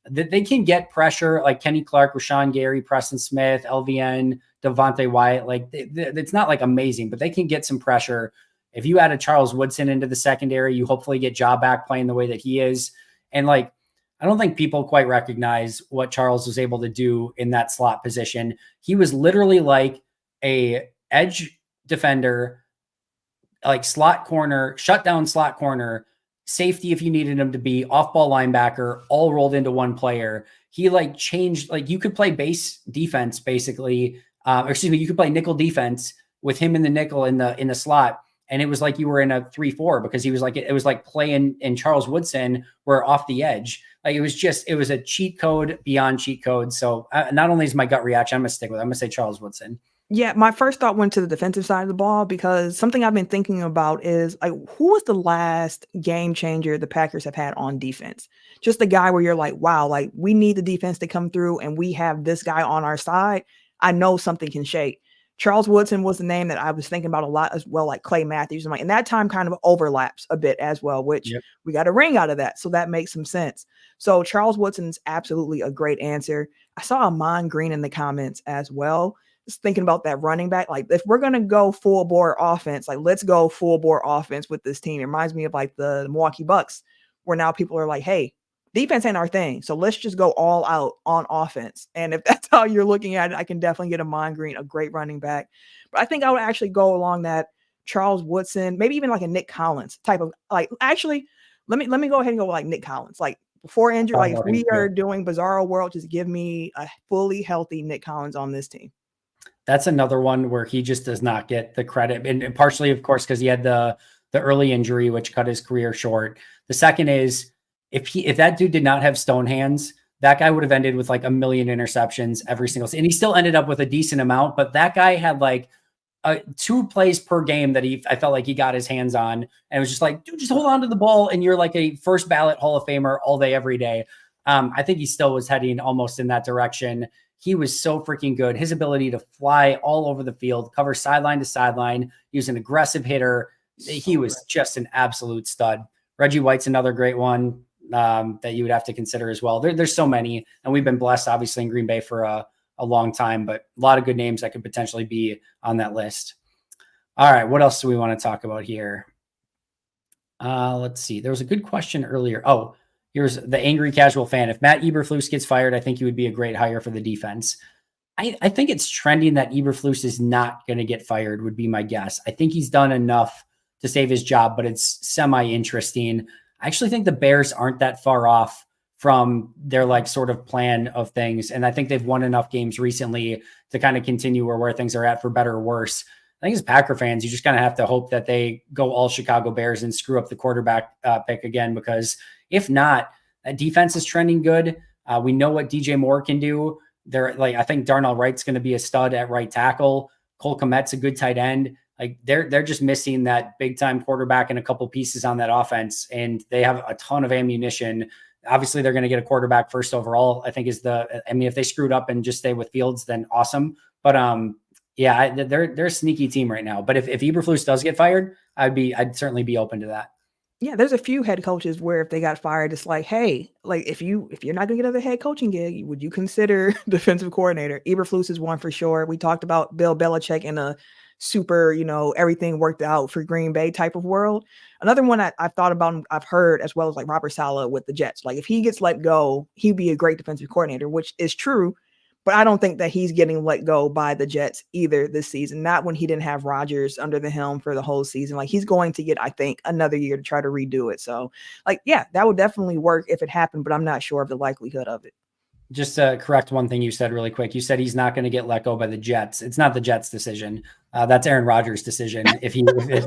they can get pressure, like Kenny Clark, Rashawn Gary, Preston Smith, LVN, Devontae Wyatt. Like, it's not like amazing, but they can get some pressure. If you add a Charles Woodson into the secondary, you hopefully get Ja back playing the way that he is. And like, I don't think people quite recognize what Charles was able to do in that slot position. He was literally like a edge defender, like slot corner, shut down slot corner, safety if you needed him to be, off ball linebacker, all rolled into one player. He like changed, like you could play base defense basically, or excuse me, you could play nickel defense with him in the nickel in the slot. And it was like you were in a 3-4 because he was like, it was like playing in Charles Woodson were off the edge. Like, it was a cheat code beyond cheat code. So not only is my gut reaction, I'm going to stick with it. I'm going to say Charles Woodson. Yeah, my first thought went to the defensive side of the ball because something I've been thinking about is like, who was the last game changer the Packers have had on defense? Just a guy where you're like, wow, like we need the defense to come through and we have this guy on our side. I know something can shake. Charles Woodson was the name that I was thinking about a lot as well, like Clay Matthews. And that time kind of overlaps a bit as well, which we got a ring out of that. So that makes some sense. So Charles Woodson's absolutely a great answer. I saw Amon Green in the comments as well. Just thinking about that running back, like if we're going to go full bore offense, like let's go full bore offense with this team. It reminds me of like the Milwaukee Bucks, where now people are like, hey, defense ain't our thing. So let's just go all out on offense. And if that's how you're looking at it, I can definitely get Amon Green, a great running back. But I think I would actually go along that Charles Woodson, maybe even like a Nick Collins type of, like, actually, let me go ahead and go like Nick Collins. Like before injury, like if we are doing Bizarro World, just give me a fully healthy Nick Collins on this team. That's another one where he just does not get the credit. And partially, of course, because he had the early injury, which cut his career short. The second is, if that dude did not have stone hands, that guy would have ended with like 1 million interceptions every single season. And he still ended up with a decent amount, but that guy had like 2 plays per game that I felt like he got his hands on. And it was just like, dude, just hold on to the ball. And you're like a first ballot Hall of Famer all day, every day. I think he still was heading almost in that direction. He was so freaking good. His ability to fly all over the field, cover sideline to sideline. He was an aggressive hitter. He was just an absolute stud. Reggie White's another great one that you would have to consider as well. There's so many, and we've been blessed, obviously, in Green Bay for a long time, but a lot of good names that could potentially be on that list. All right, what else do we want to talk about here? Let's see. There was a good question earlier. Oh, here's the angry casual fan. If Matt Eberflus gets fired, I think he would be a great hire for the defense. I think it's trending that Eberflus is not going to get fired, would be my guess. I think he's done enough to save his job, but it's semi-interesting. I actually think the Bears aren't that far off from their like sort of plan of things. And I think they've won enough games recently to kind of continue where things are at, for better or worse. I think as Packer fans, you just kind of have to hope that they go all Chicago Bears and screw up the quarterback pick again, because if not, that defense is trending good. We know what DJ Moore can do. I think Darnell Wright's going to be a stud at right tackle. Cole Kmet's a good tight end. Like they're just missing that big time quarterback and a couple pieces on that offense, and they have a ton of ammunition. Obviously, they're going to get a quarterback first overall, I think if they screwed up and just stay with Fields, then awesome. But yeah, they're a sneaky team right now. But if Eberflus does get fired, I'd certainly be open to that. Yeah, there's a few head coaches where if they got fired, it's like, hey, like if you're not gonna get another head coaching gig, would you consider defensive coordinator? Eberflus is one for sure. We talked about Bill Belichick in a super, everything worked out for Green Bay type of world. Another one I've thought about, I've heard as well as like Robert Saleh with the Jets. Like if he gets let go, he'd be a great defensive coordinator, which is true. But I don't think that he's getting let go by the Jets either this season. Not when he didn't have Rodgers under the helm for the whole season. Like he's going to get, I think, another year to try to redo it. So like, yeah, that would definitely work if it happened, but I'm not sure of the likelihood of it. Just to correct one thing you said really quick. You said he's not going to get let go by the Jets. It's not the Jets' decision. That's Aaron Rodgers' decision if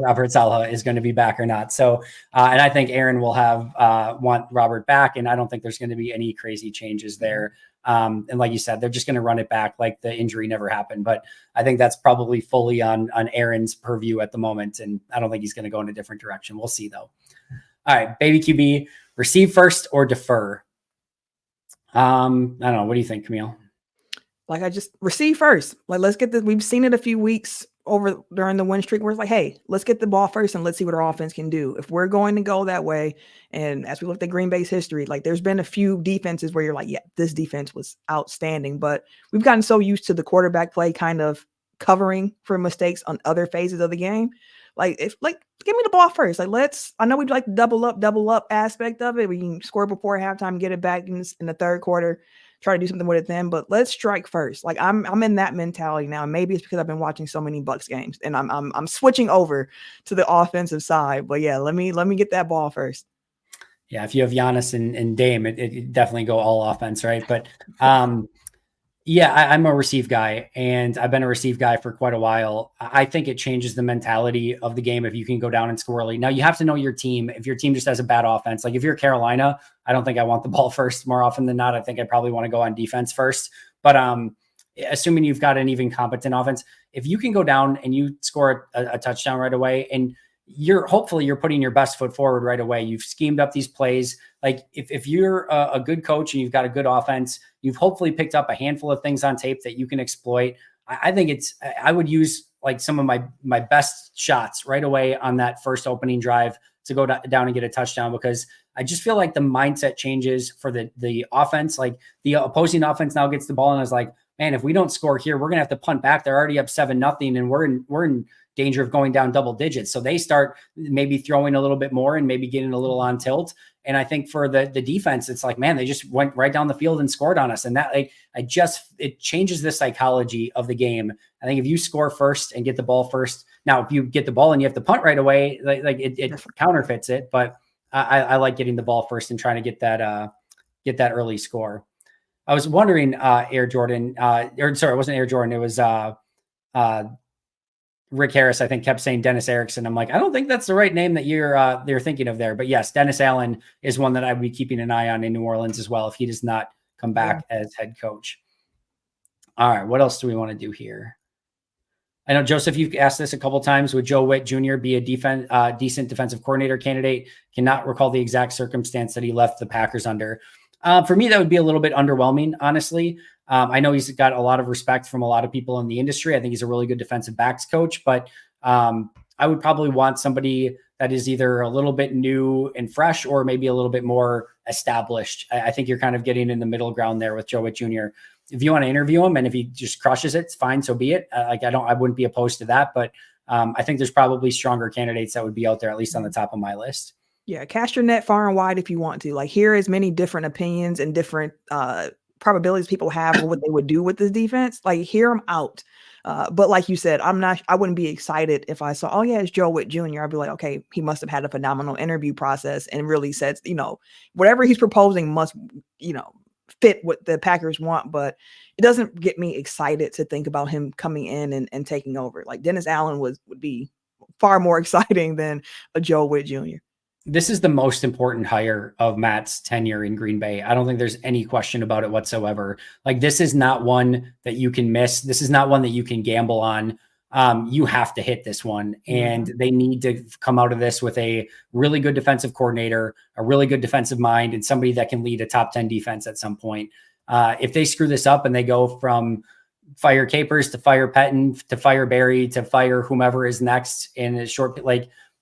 Robert Saleh is going to be back or not. So, and I think Aaron will want Robert back, and I don't think there's going to be any crazy changes there. And like you said, they're just going to run it back like the injury never happened. But I think that's probably fully on Aaron's purview at the moment, and I don't think he's going to go in a different direction. We'll see, though. All right, baby QB, receive first or defer? I don't know. What do you think, Camille? Like, I just receive first. Like, let's get this. We've seen it a few weeks over during the win streak where it's like, hey, let's get the ball first and let's see what our offense can do. If we're going to go that way, and as we looked at Green Bay's history, like there's been a few defenses where you're like, yeah, this defense was outstanding. But we've gotten so used to the quarterback play kind of covering for mistakes on other phases of the game. Like, if like give me the ball first. Like, I know we'd like the double up aspect of it. We can score before halftime, get it back in the third quarter, try to do something with it then, but let's strike first. Like I'm in that mentality now. Maybe it's because I've been watching so many Bucks games and I'm switching over to the offensive side. But yeah, let me get that ball first. Yeah, if you have Giannis and Dame, it definitely go all offense, right? But yeah, I'm a receive guy, and I've been a receive guy for quite a while. I think it changes the mentality of the game if you can go down and score early. Now, you have to know your team. If your team just has a bad offense, like if you're Carolina, I don't think I want the ball first more often than not. I think I probably want to go on defense first. But assuming you've got an even competent offense, if you can go down and you score a touchdown right away, and hopefully you're putting your best foot forward right away. You've schemed up these plays. Like if you're a good coach and you've got a good offense, you've hopefully picked up a handful of things on tape that you can exploit. I think I would use like some of my best shots right away on that first opening drive to go down and get a touchdown, because I just feel like the mindset changes for the offense. Like the opposing offense now gets the ball and is like, man, if we don't score here, we're going to have to punt back. They're already up 7-0 and we're in danger of going down double digits. So they start maybe throwing a little bit more and maybe getting a little on tilt. And I think for the defense, it's like, man, they just went right down the field and scored on us. And that it changes the psychology of the game. I think if you score first and get the ball first, now if you get the ball and you have to punt right away, it counterfeits it. But I like getting the ball first and trying to get that early score. I was wondering, Air Jordan, or sorry, it wasn't Air Jordan. It was Rick Harris, I think, kept saying Dennis Erickson. I'm like, I don't think that's the right name that you're thinking of there. But yes, Dennis Allen is one that I would be keeping an eye on in New Orleans as well if he does not come back as head coach. All right, what else do we want to do here? I know, Joseph, you've asked this a couple of times. Would Joe Witt Jr. be a decent defensive coordinator candidate? Cannot recall the exact circumstance that he left the Packers under. For me, that would be a little bit underwhelming, honestly. I know he's got a lot of respect from a lot of people in the industry. I think he's a really good defensive backs coach, but I would probably want somebody that is either a little bit new and fresh or maybe a little bit more established. I think you're kind of getting in the middle ground there with Joe Witt Jr. If you want to interview him and if he just crushes it, it's fine. So be it. I wouldn't be opposed to that, but I think there's probably stronger candidates that would be out there, at least on the top of my list. Yeah, cast your net far and wide if you want to. Like, hear as many different opinions and different probabilities people have of what they would do with this defense. Like, hear them out. But like you said, I wouldn't be excited if I saw, oh yeah, it's Joe Witt Jr. I'd be like, okay, he must have had a phenomenal interview process and really said, whatever he's proposing must, fit what the Packers want. But it doesn't get me excited to think about him coming in and taking over. Like, Dennis Allen would be far more exciting than a Joe Witt Jr. This is the most important hire of Matt's tenure in Green Bay. I don't think there's any question about it whatsoever. Like, this is not one that you can miss. This is not one that you can gamble on. You have to hit this one, and they need to come out of this with a really good defensive coordinator, a really good defensive mind, and somebody that can lead a top 10 defense at some point. If they screw this up and they go from fire Capers to fire Pettin to fire Barry to fire whomever is next in a short,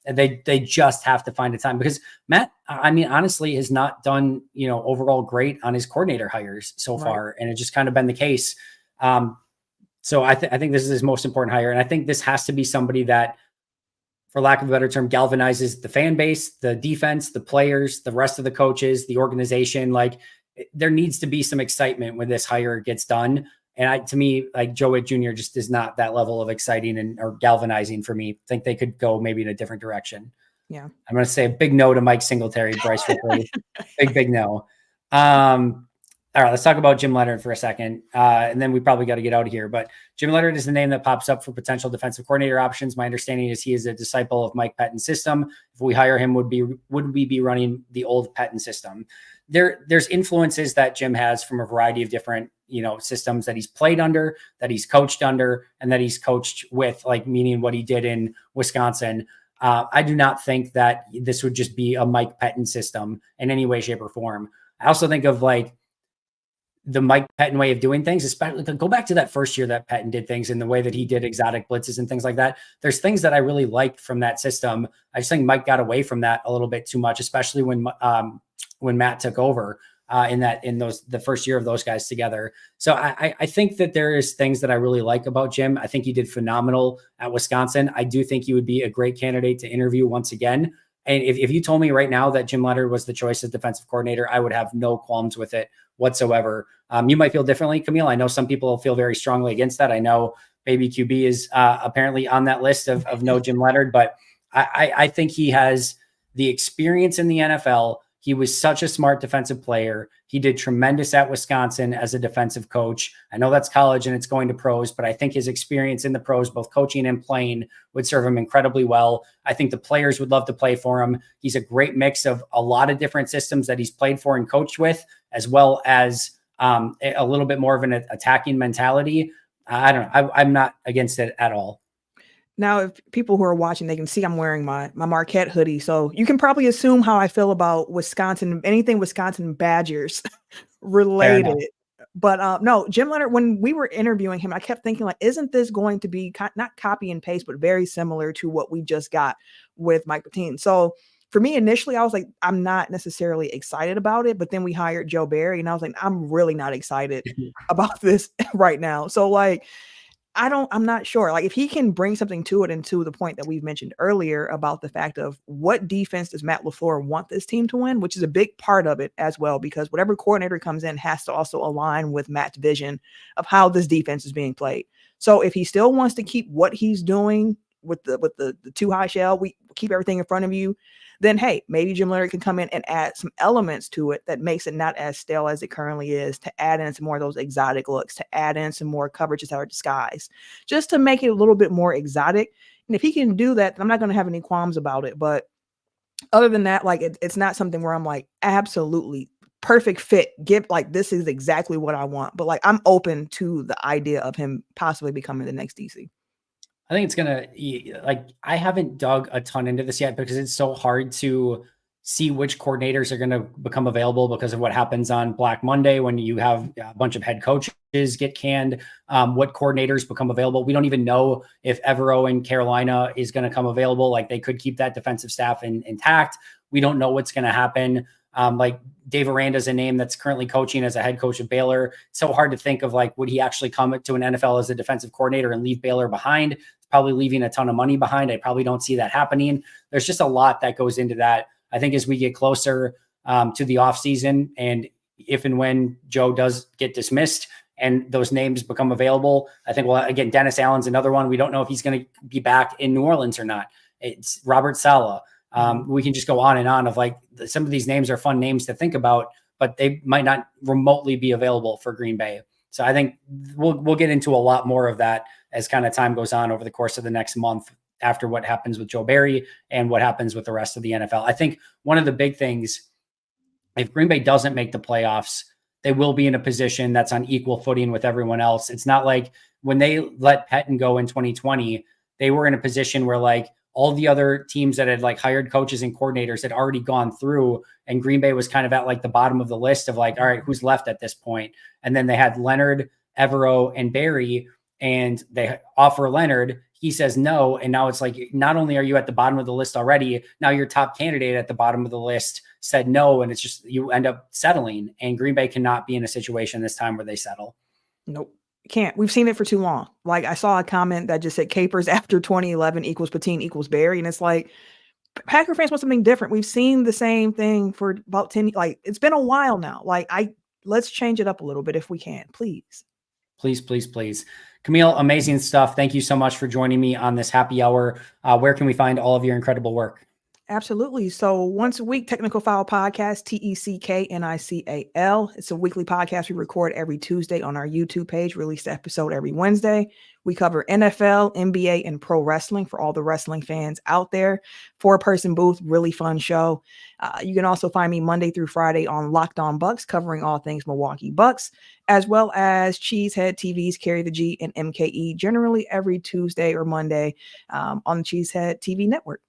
they just have to find a time, because Matt, I mean, honestly, has not done, overall great on his coordinator hires so far. And it's just kind of been the case. So I think this is his most important hire. And I think this has to be somebody that, for lack of a better term, galvanizes the fan base, the defense, the players, the rest of the coaches, the organization. Like, there needs to be some excitement when this hire gets done. And to me, like, Joe Witt Jr. just is not that level of exciting or galvanizing for me. I think they could go maybe in a different direction. Yeah. I'm going to say a big no to Mike Singletary, Bryce Ripley. big no. All right, let's talk about Jim Leonhard for a second. And then we probably got to get out of here. But Jim Leonhard is the name that pops up for potential defensive coordinator options. My understanding is he is a disciple of Mike Pettin's system. If we hire him, would we be running the old Pettin system? There's influences that Jim has from a variety of different, systems that he's played under, that he's coached under, and that he's coached with, like, meaning what he did in Wisconsin. I do not think that this would just be a Mike Pettin system in any way, shape, or form. I also think of, like, the Mike Pettin way of doing things, especially go back to that first year that Pettin did things and the way that he did exotic blitzes and things like that. There's things that I really liked from that system. I just think Mike got away from that a little bit too much, especially when Matt took over in the first year of those guys together. So I think that there is things that I really like about Jim. I think he did phenomenal at Wisconsin. I do think he would be a great candidate to interview once again. And if you told me right now that Jim Leonhard was the choice as defensive coordinator, I would have no qualms with it whatsoever. You might feel differently, Camille. I know some people feel very strongly against that. I know Baby QB is apparently on that list of no Jim Leonhard, but I think he has the experience in the NFL. He was such a smart defensive player. He did tremendous at Wisconsin as a defensive coach. I know that's college and it's going to pros, but I think his experience in the pros, both coaching and playing, would serve him incredibly well. I think the players would love to play for him. He's a great mix of a lot of different systems that he's played for and coached with, as well as a little bit more of an attacking mentality. I don't know. I'm not against it at all. Now, if people who are watching, they can see I'm wearing my Marquette hoodie. So you can probably assume how I feel about Wisconsin, anything Wisconsin Badgers related. But no, Jim Leonhard, when we were interviewing him, I kept thinking, like, isn't this going to be not copy and paste, but very similar to what we just got with Mike Pettine? So for me, initially, I was like, I'm not necessarily excited about it. But then we hired Joe Barry, and I was like, I'm really not excited about this right now. So like, I'm not sure. Like, if he can bring something to it, and to the point that we've mentioned earlier about the fact of what defense does Matt LaFleur want this team to win, which is a big part of it as well, because whatever coordinator comes in has to also align with Matt's vision of how this defense is being played. So if he still wants to keep what he's doing with the too high shell, we keep everything in front of you, then hey, maybe Jim Leonhard can come in and add some elements to it that makes it not as stale as it currently is, to add in some more of those exotic looks, to add in some more coverages that are disguised, just to make it a little bit more exotic. And if he can do that, I'm not going to have any qualms about it. But other than that, like, it's not something where I'm like, absolutely perfect fit. This is exactly what I want. But like, I'm open to the idea of him possibly becoming the next DC. I think it's going to, I haven't dug a ton into this yet because it's so hard to see which coordinators are going to become available because of what happens on Black Monday when you have a bunch of head coaches get canned, what coordinators become available. We don't even know if Evero in Carolina is going to come available. Like, they could keep that defensive staff intact. We don't know what's going to happen. Like, Dave Aranda is a name that's currently coaching as a head coach of Baylor. It's so hard to think of, like, would he actually come to an NFL as a defensive coordinator and leave Baylor behind? It's probably leaving a ton of money behind. I probably don't see that happening. There's just a lot that goes into that. I think as we get closer to the offseason, and if and when Joe does get dismissed and those names become available, I think, well, again, Dennis Allen's another one. We don't know if he's going to be back in New Orleans or not. It's Robert Saleh. We can just go on and on of, like, some of these names are fun names to think about, but they might not remotely be available for Green Bay. So I think we'll get into a lot more of that as kind of time goes on over the course of the next month, after what happens with Joe Barry and what happens with the rest of the NFL. I think one of the big things, if Green Bay doesn't make the playoffs, they will be in a position that's on equal footing with everyone else. It's not like when they let Pettin go in 2020, they were in a position where, like, all the other teams that had, like, hired coaches and coordinators had already gone through, and Green Bay was kind of at, like, the bottom of the list of, like, all right, who's left at this point? And then they had Leonhard, Evero, and Barry, and they offer Leonhard. He says no. And now it's like, not only are you at the bottom of the list already, now your top candidate at the bottom of the list said no. And it's just, you end up settling, and Green Bay cannot be in a situation this time where they settle. Nope. Can't. We've seen it for too long. Like, I saw a comment that just said Capers after 2011 equals Pettine equals Barry. And it's like, Packer fans want something different. We've seen the same thing for about 10, like, it's been a while now. Like, let's change it up a little bit if we can, please. Please, please, please. Camille, amazing stuff. Thank you so much for joining me on this happy hour. Where can we find all of your incredible work? Absolutely. So once a week, Technical Foul Podcast, TECKNICAL. It's a weekly podcast we record every Tuesday on our YouTube page, release the episode every Wednesday. We cover NFL, NBA, and pro wrestling for all the wrestling fans out there. 4-person booth, really fun show. You can also find me Monday through Friday on Locked On Bucks, covering all things Milwaukee Bucks, as well as Cheesehead TV's Carry the G and MKE, generally every Tuesday or Monday on the Cheesehead TV network.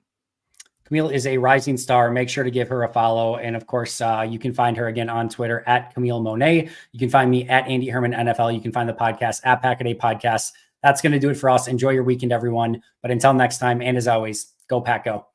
Camille is a rising star. Make sure to give her a follow. And of course, you can find her again on Twitter at Camille Monet. You can find me at Andy Herman NFL. You can find the podcast at Pack-A-Day Podcasts. That's going to do it for us. Enjoy your weekend, everyone. But until next time, and as always, go Pack Go.